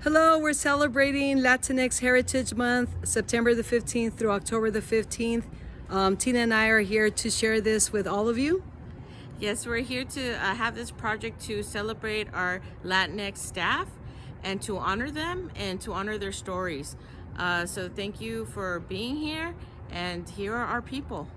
Hello, we're celebrating Latinx Heritage Month, September the 15th through October the 15th. Tina and I are here to share this with all of you. Yes, we're here to have this project to celebrate our Latinx staff and to honor them and to honor their stories. So thank you for being here, and here are our people.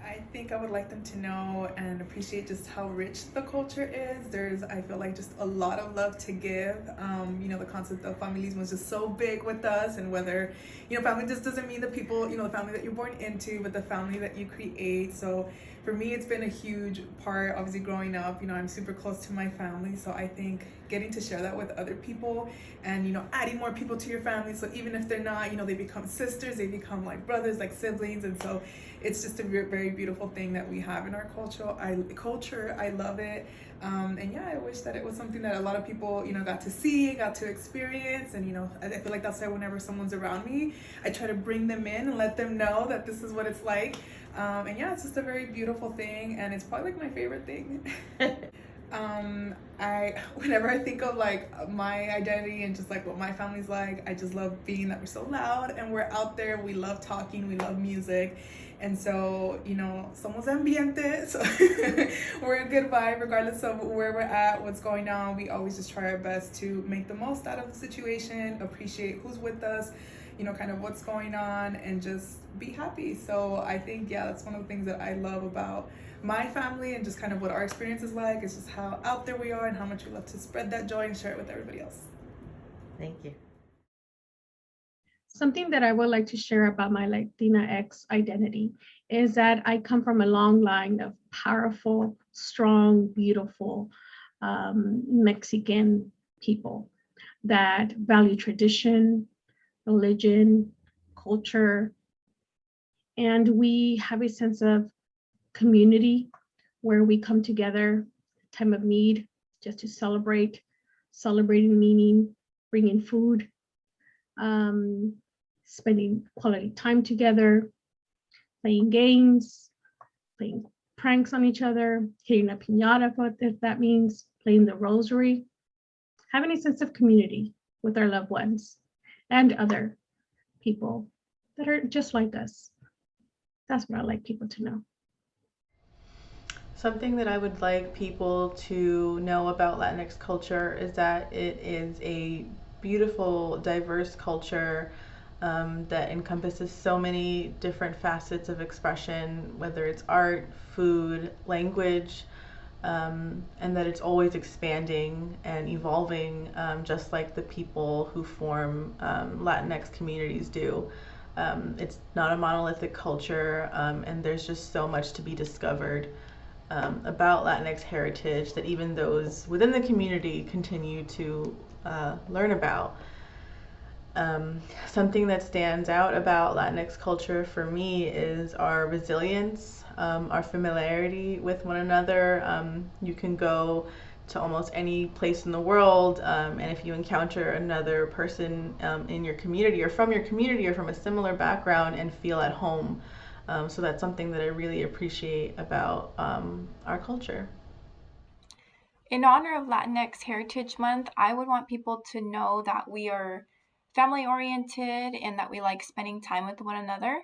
I think I would like them to know and appreciate just how rich the culture is. I feel like, just a lot of love to give. The concept of families was just so big with us, and whether, family just doesn't mean the people, the family that you're born into, but the family that you create. So for me, it's been a huge part, obviously, growing up. I'm super close to my family. So I think getting to share that with other people and, adding more people to your family. So even if they're not, they become sisters, they become like brothers, like siblings. And so it's just a very beautiful thing that we have in our culture. I love it. And yeah, I wish that it was something that a lot of people, got to see, got to experience. And, I feel like that's why whenever someone's around me, I try to bring them in and let them know that this is what it's like. And yeah, it's just a very beautiful thing. And it's probably like my favorite thing. Whenever I think of like my identity and just like what my family's like, I just love being that we're so loud and we're out there. We love talking, we love music. And so, somos ambiente, so we're a good vibe regardless of where we're at, what's going on. We always just try our best to make the most out of the situation, appreciate who's with us, kind of what's going on, and just be happy. So I think, yeah, that's one of the things that I love about my family and just kind of what our experience is like. It's just how out there we are and how much we love to spread that joy and share it with everybody else. Thank you. Something that I would like to share about my LatinX identity is that I come from a long line of powerful, strong, beautiful Mexican people that value tradition, religion, culture, and we have a sense of community where we come together time of need just to celebrating meaning, bringing food, spending quality time together, playing games, playing pranks on each other, hitting a piñata, if that means, playing the rosary, having a sense of community with our loved ones and other people that are just like us. That's what I like people to know. Something that I would like people to know about Latinx culture is that it is a beautiful, diverse culture that encompasses so many different facets of expression, whether it's art, food, language, and that it's always expanding and evolving, just like the people who form Latinx communities do. It's not a monolithic culture, and there's just so much to be discovered about Latinx heritage that even those within the community continue to learn about. Something that stands out about Latinx culture for me is our resilience, our familiarity with one another. You can go to almost any place in the world, and if you encounter another person in your community or from a similar background, and feel at home. So that's something that I really appreciate about our culture. In honor of Latinx Heritage Month, I would want people to know that we are family oriented and that we like spending time with one another.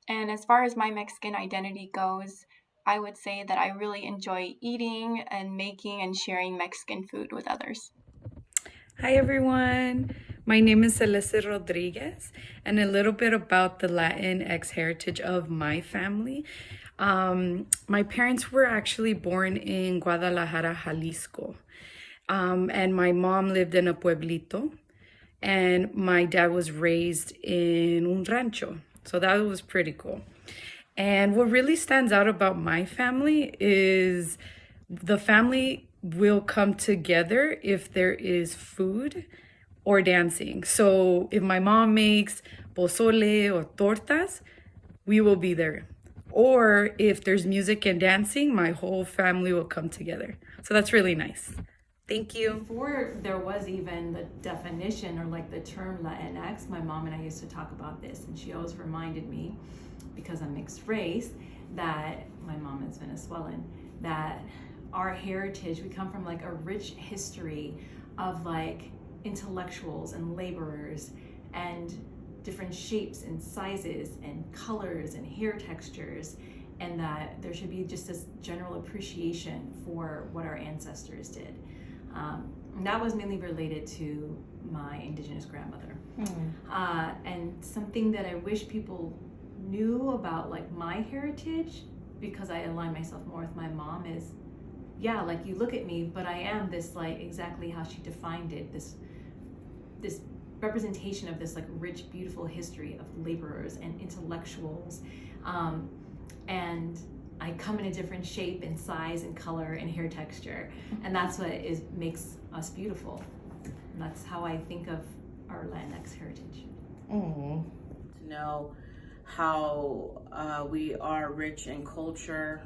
And as far as my Mexican identity goes, I would say that I really enjoy eating and making and sharing Mexican food with others. Hi everyone, my name is Celeste Rodriguez, and a little bit about the Latinx heritage of my family. My parents were actually born in Guadalajara, Jalisco, and my mom lived in a pueblito, and my dad was raised in un rancho, so that was pretty cool. And what really stands out about my family is the family will come together if there is food or dancing. So if my mom makes pozole or tortas, we will be there. Or if there's music and dancing, my whole family will come together. So that's really nice. Thank you. Before there was even the definition or like the term Latinx, my mom and I used to talk about this, and she always reminded me, because I'm mixed race, that my mom is Venezuelan, that our heritage, we come from like a rich history of like intellectuals and laborers and different shapes and sizes and colors and hair textures, and that there should be just this general appreciation for what our ancestors did. And that was mainly related to my Indigenous grandmother. And something that I wish people knew about like my heritage, because I align myself more with my mom, is yeah, like you look at me, but I am this, like exactly how she defined it, this representation of this like rich, beautiful history of laborers and intellectuals. And I come in a different shape and size and color and hair texture. And that's what makes us beautiful. And that's how I think of our Latinx heritage. To know how we are rich in culture,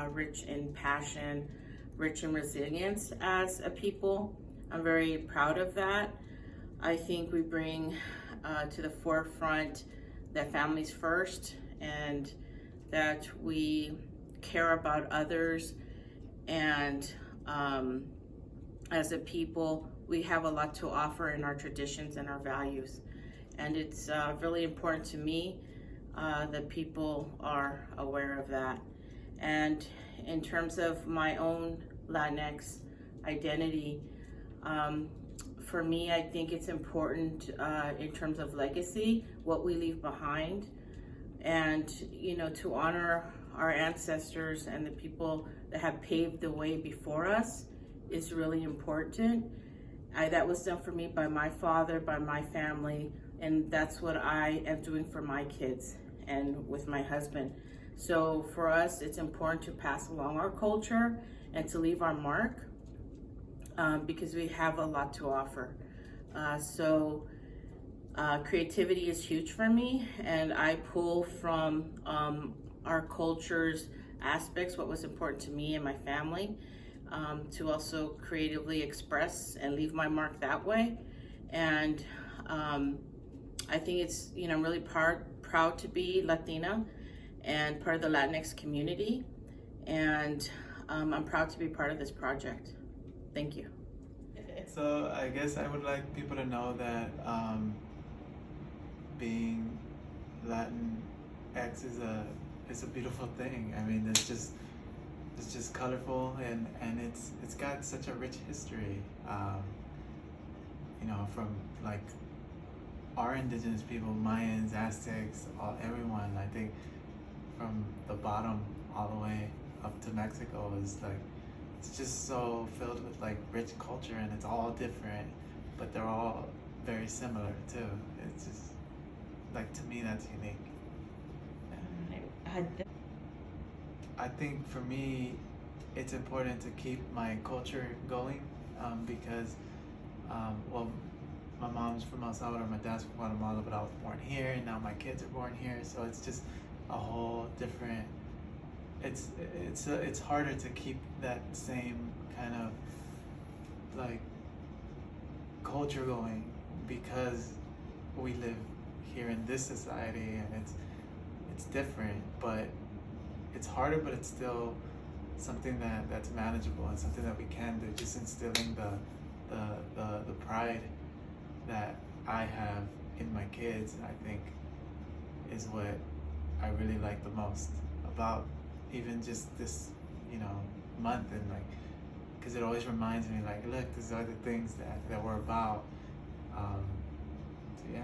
rich in passion, rich in resilience as a people. I'm very proud of that. I think we bring to the forefront that families first, and that we care about others, and as a people we have a lot to offer in our traditions and our values, and it's really important to me that people are aware of that. And in terms of my own Latinx identity, for me, I think it's important in terms of legacy, what we leave behind, and to honor our ancestors and the people that have paved the way before us is really important. That was done for me by my father, by my family, and that's what I am doing for my kids and with my husband. So for us, it's important to pass along our culture and to leave our mark, because we have a lot to offer. Creativity is huge for me, and I pull from our culture's aspects, what was important to me and my family, to also creatively express and leave my mark that way. And I think it's, I'm really proud to be Latina and part of the Latinx community, and I'm proud to be part of this project. Thank you. So I guess I would like people to know that being Latinx is a beautiful thing. I mean, it's just colorful, and it's got such a rich history. From like our indigenous people, Mayans, Aztecs, everyone. I think from the bottom all the way up to Mexico is like, it's just so filled with like rich culture, and it's all different, but they're all very similar too. It's just like, to me, that's unique. I think for me, it's important to keep my culture going, because my mom's from El Salvador, my dad's from Guatemala, but I was born here, and now my kids are born here, so it's just a whole different. It's harder to keep that same kind of like culture going, because we live here in this society, and it's different, but it's harder, but it's still something that's manageable, and something that we can do. Just instilling the pride that I have in my kids, I think, is what I really like the most about even just this, month, and like, because it always reminds me, like, look, these are the things that we're about. So yeah.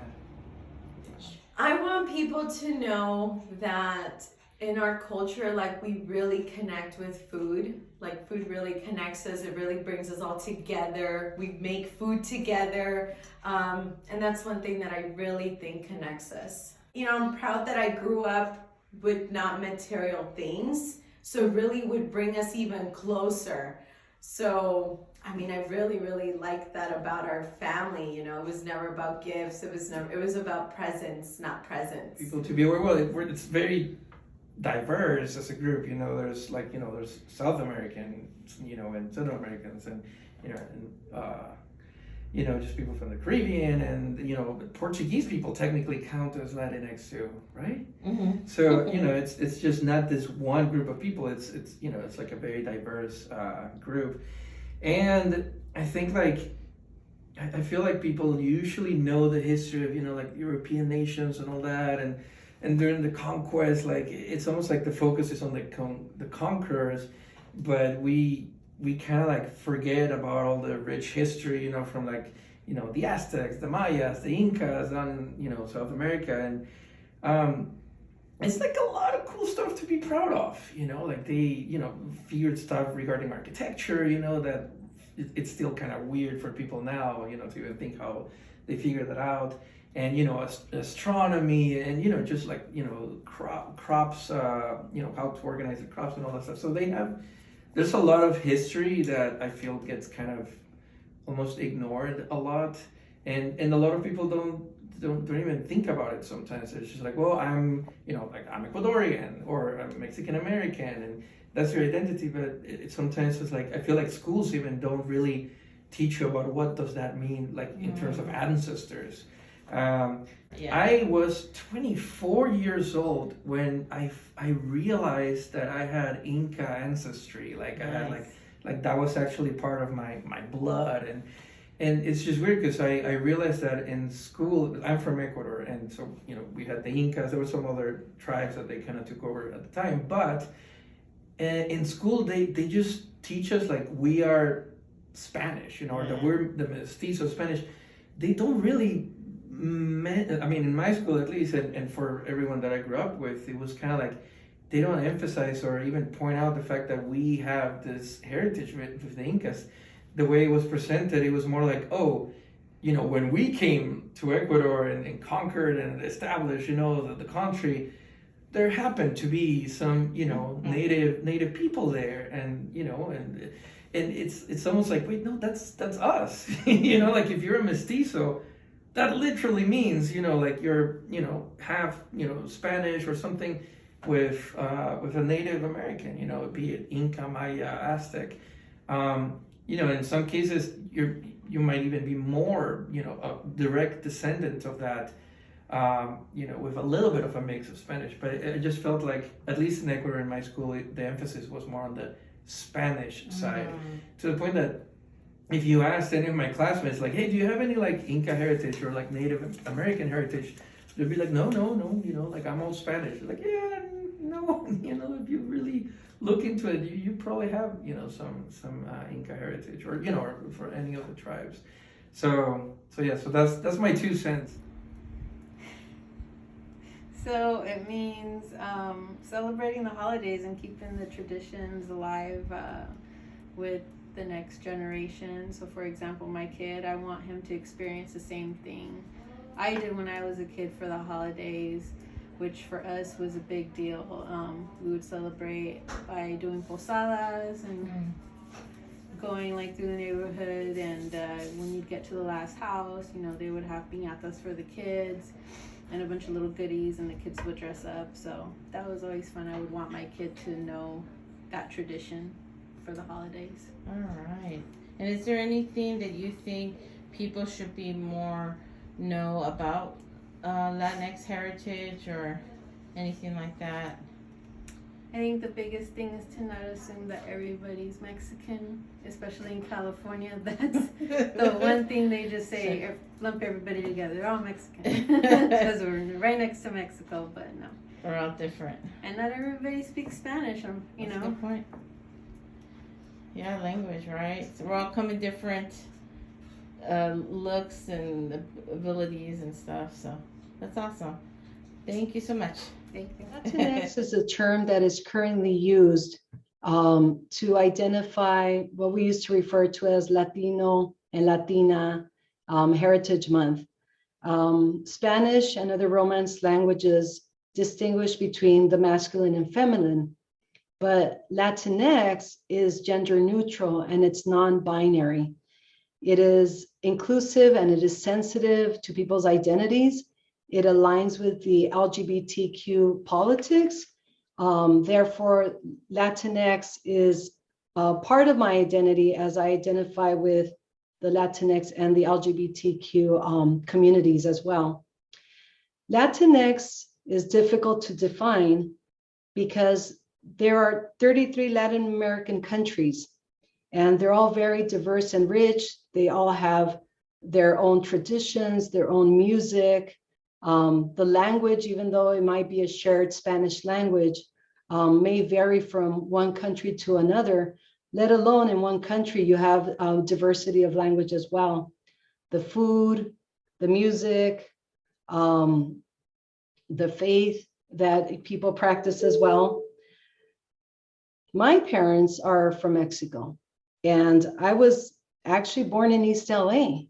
I want people to know that in our culture, like, we really connect with food. Like, food really connects us. It really brings us all together. We make food together. And that's one thing that I really think connects us. I'm proud that I grew up with not material things. So really would bring us even closer. So, I mean, I really, really like that about our family. It was never about gifts. It was about presence, not presents. People to be aware, well, it's very diverse as a group. There's there's South Americans, and Central Americans, and just people from the Caribbean, and Portuguese people technically count as Latinx too, right? Mm-hmm. So it's just not this one group of people. It's like a very diverse group, and I think like I feel like people usually know the history of, like European nations and all that, and during the conquest, like it's almost like the focus is on the conquerors, but we kind of like forget about all the rich history, from like the Aztecs, the Mayas, the Incas, on South America, and it's like a lot of cool stuff to be proud of, like they figured stuff regarding architecture, that it's still kind of weird for people now, to even think how they figured that out, and astronomy, and just like crops, how to organize the crops and all that stuff. So there's a lot of history that I feel gets kind of almost ignored a lot, and a lot of people don't even think about it sometimes. It's just like, well, I'm I'm Ecuadorian or I'm Mexican American, and that's your identity. But sometimes it's like I feel like schools even don't really teach you about what does that mean, like in terms of ancestors. I was 24 years old when I realized that I had Inca ancestry. Like I had like that was actually part of my blood, and it's just weird because I realized that in school. I'm from Ecuador, and so we had the Incas. There were some other tribes that they kind of took over at the time, but in school they just teach us like we are Spanish, or that we're the mestizo Spanish. They don't really. I mean, in my school at least, and for everyone that I grew up with, it was kind of like they don't emphasize or even point out the fact that we have this heritage with the Incas. The way it was presented, it was more like, oh, when we came to Ecuador and conquered and established, the country, there happened to be some, native people there, and it's almost like, wait, no, that's us, like if you're a mestizo, that literally means, like you're, half, Spanish or something with a Native American, be it Inca, Maya, Aztec. In some cases, you might even be more, a direct descendant of that, with a little bit of a mix of Spanish. But it just felt like, at least in Ecuador, in my school, the emphasis was more on the Spanish side, to the point that if you asked any of my classmates, like, hey, do you have any like Inca heritage or like Native American heritage? They'd be like, no, like I'm all Spanish. Like, yeah, no, if you really look into it, you probably have, some Inca heritage, or or for any of the tribes. So that's my 2 cents. So it means celebrating the holidays and keeping the traditions alive with the next generation. So for example, my kid, I want him to experience the same thing I did when I was a kid for the holidays, which for us was a big deal. We would celebrate by doing posadas and going like through the neighborhood, and when you'd get to the last house, they would have piñatas for the kids and a bunch of little goodies, and the kids would dress up. So that was always fun. I would want my kid to know that tradition for the holidays. All right. And is there anything that you think people should be more know about Latinx heritage or anything like that? I think the biggest thing is to not assume that everybody's Mexican, especially in California. That's the one thing they just say, lump everybody together. They're all Mexican because we're right next to Mexico, but no. We're all different. And not everybody speaks Spanish, That's a good point. Yeah, language, right? So we're all coming different looks and abilities and stuff. So that's awesome. Thank you so much. Thank you. Latinx is a term that is currently used to identify what we used to refer to as Latino and Latina Heritage Month. Spanish and other Romance languages distinguish between the masculine and feminine, but Latinx is gender neutral and it's non-binary. It is inclusive and it is sensitive to people's identities. It aligns with the LGBTQ politics. Therefore, Latinx is part of my identity as I identify with the Latinx and the LGBTQ communities as well. Latinx is difficult to define because there are 33 Latin American countries, and they're all very diverse and rich. They all have their own traditions, their own music, the language, even though it might be a shared Spanish language, may vary from one country to another, let alone in one country, you have diversity of language as well. The food, the music, the faith that people practice as well. My parents are from Mexico, and I was actually born in East LA.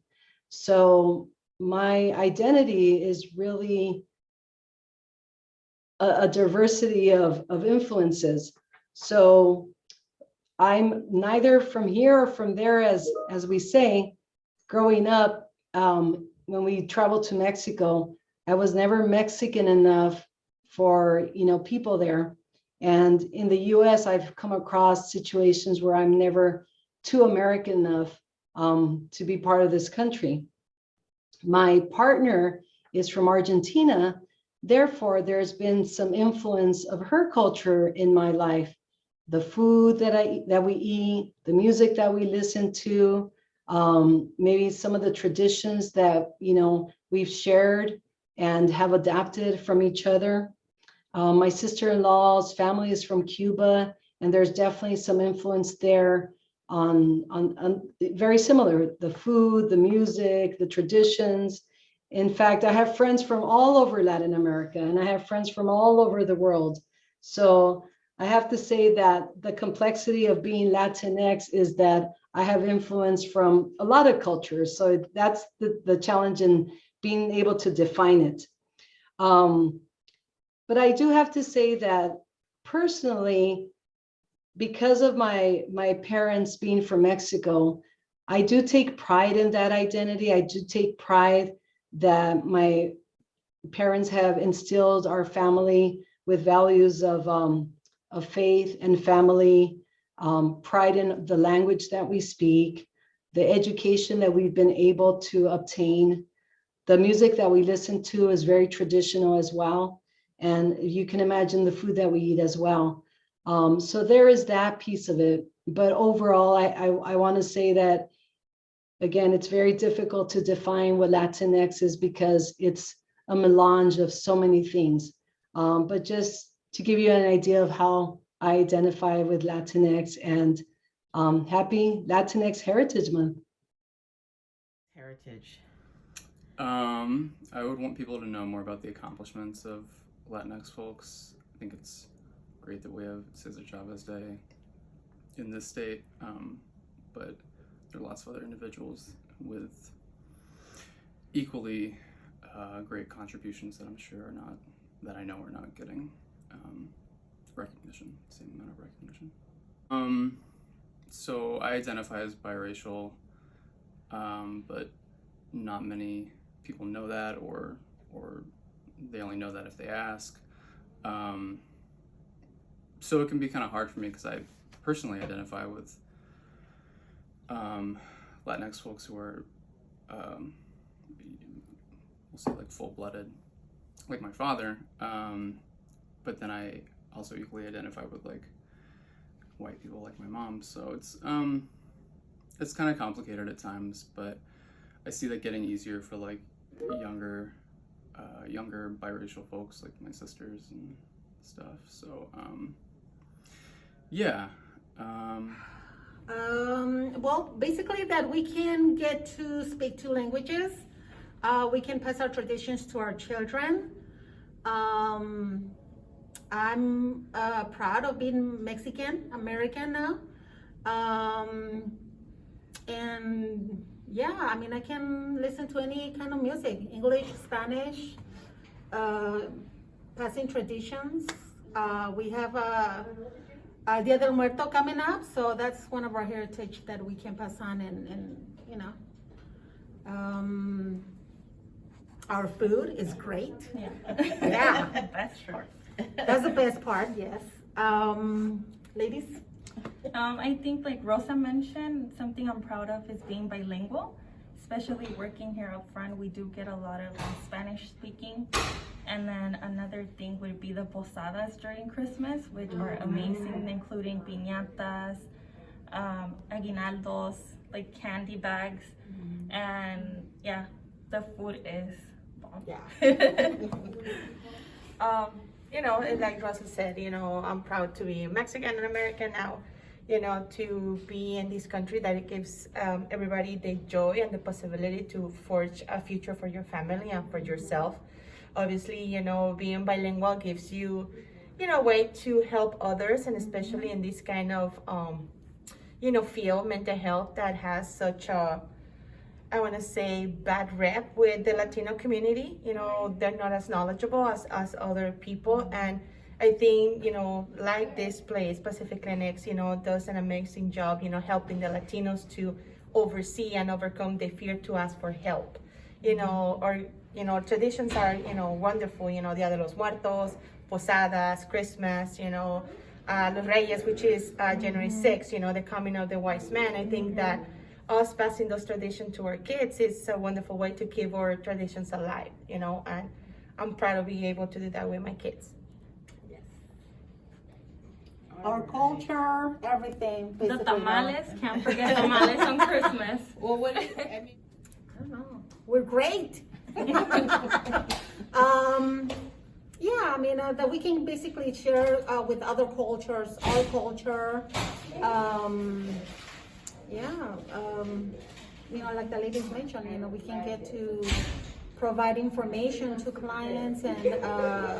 So my identity is really a diversity of influences. So I'm neither from here or from there, as we say. Growing up, when we traveled to Mexico, I was never Mexican enough for people there. And in the US, I've come across situations where I'm never too American enough to be part of this country. My partner is from Argentina. Therefore, there's been some influence of her culture in my life. The food that we eat, the music that we listen to, maybe some of the traditions that we've shared and have adapted from each other. My sister-in-law's family is from Cuba, and there's definitely some influence there on very similar, the food, the music, the traditions. In fact, I have friends from all over Latin America, and I have friends from all over the world. So I have to say that the complexity of being Latinx is that I have influence from a lot of cultures. So that's the challenge in being able to define it. But I do have to say that personally, because of my parents being from Mexico, I do take pride in that identity. I do take pride that my parents have instilled our family with values of faith and family, pride in the language that we speak, the education that we've been able to obtain. The music that we listen to is very traditional as well. And you can imagine the food that we eat as well. So there is that piece of it. But overall, I want to say that, again, it's very difficult to define what Latinx is because it's a melange of so many things. But just to give you an idea of how I identify with Latinx, and happy Latinx Heritage Month. Heritage. I would want people to know more about the accomplishments of Latinx folks. I think it's great that we have Cesar Chavez Day in this state, but there are lots of other individuals with equally great contributions that I'm sure are not, that I know are not getting recognition, same amount of recognition. So I identify as biracial, but not many people know that, or they only know that if they ask. So it can be kind of hard for me because I personally identify with Latinx folks who are, we'll say, like full-blooded, like my father, but then I also equally identify with like white people like my mom. So it's kind of complicated at times, but I see that getting easier for like younger biracial folks like my sisters and stuff. So yeah. Well, basically that we can get to speak two languages. We can pass our traditions to our children. I'm proud of being Mexican American now. And yeah, I mean, I can listen to any kind of music, English, Spanish, passing traditions. We have Dia del Muerto coming up, so that's one of our heritage that we can pass on, and you know. Our food is great. Yeah. Yeah. That's true. That's the best part, yes. Ladies? I think like Rosa mentioned, something I'm proud of is being bilingual, especially working here up front. We do get a lot of Spanish speaking. And then another thing would be the posadas during Christmas, which are amazing, including piñatas, aguinaldos, like candy bags, and yeah, the food is bomb. Yeah. You know, and like Rosa said, you know, I'm proud to be Mexican and American now, you know, to be in this country that it gives everybody the joy and the possibility to forge a future for your family and for yourself. Obviously, you know, being bilingual gives you, you know, a way to help others, and especially in this kind of, you know, field, mental health, that has such a, I want to say, bad rep with the Latino community. You know, they're not as knowledgeable as other people. And I think, you know, like this place, Pacific LatinX, you know, does an amazing job, you know, helping the Latinos to oversee and overcome the fear to ask for help. You know, or, you know, traditions are, you know, wonderful, you know, Dia de los Muertos, Posadas, Christmas, you know, Los Reyes, which is January 6th, you know, the coming of the wise man. I think that us passing those traditions to our kids is a wonderful way to keep our traditions alive, you know, and I'm proud of being able to do that with my kids. Yes. Our culture, everything. The tamales, can't forget tamales on Christmas. Well, what is it? I mean, I don't know. We're great. Yeah, I mean, that we can basically share with other cultures, our culture. You know, like the ladies mentioned, you know, we can get to provide information to clients and, yeah.